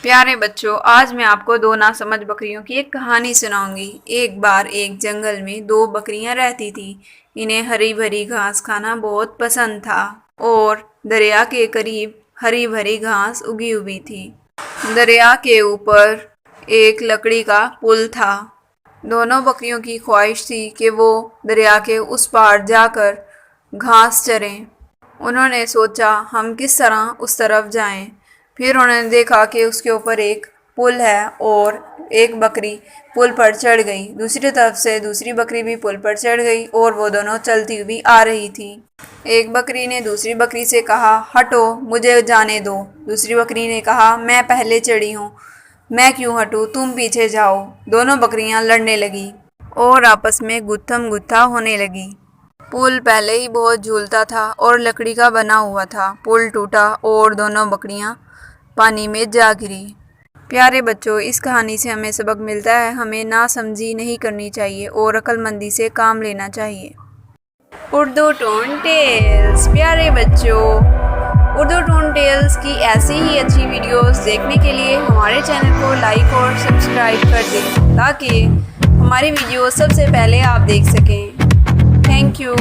پیارے بچوں، آج میں آپ کو دو ناسمجھ بکریوں کی ایک کہانی سناؤں گی۔ ایک بار ایک جنگل میں دو بکریاں رہتی تھیں۔ انہیں ہری بھری گھاس کھانا بہت پسند تھا اور دریا کے قریب ہری بھری گھاس اگی ہوئی تھی۔ دریا کے اوپر ایک لکڑی کا پل تھا۔ دونوں بکریوں کی خواہش تھی کہ وہ دریا کے اس پار جا کر گھاس چریں۔ انہوں نے سوچا ہم کس طرح اس طرف جائیں۔ پھر انہوں نے دیکھا کہ اس کے اوپر ایک پل ہے اور ایک بکری پل پر چڑھ گئی۔ دوسری طرف سے دوسری بکری بھی پل پر چڑھ گئی اور وہ دونوں چلتی ہوئی آ رہی تھی۔ ایک بکری نے دوسری بکری سے کہا، ہٹو، مجھے جانے دو۔ دوسری بکری نے کہا، میں پہلے چڑھی ہوں، میں کیوں ہٹوں، تم پیچھے جاؤ۔ دونوں بکریاں لڑنے لگی اور آپس میں گتھم گتھا ہونے لگی۔ پل پہلے ہی بہت جھولتا تھا اور لکڑی کا بنا ہوا تھا۔ پل ٹوٹا اور دونوں بکریاں پانی میں جا گری۔ پیارے بچوں، اس کہانی سے ہمیں سبق ملتا ہے، ہمیں ناسمجھی نہیں کرنی چاہیے اور عقل مندی سے کام لینا چاہیے۔ Urdu tone tells. پیارے بچوں، اردو ٹون ٹیلز کی ایسی ہی اچھی ویڈیوز دیکھنے کے لیے ہمارے چینل کو لائک اور سبسکرائب کر دیں تاکہ ہماری ویڈیوز سب سے پہلے آپ دیکھ سکیں۔ Thank you.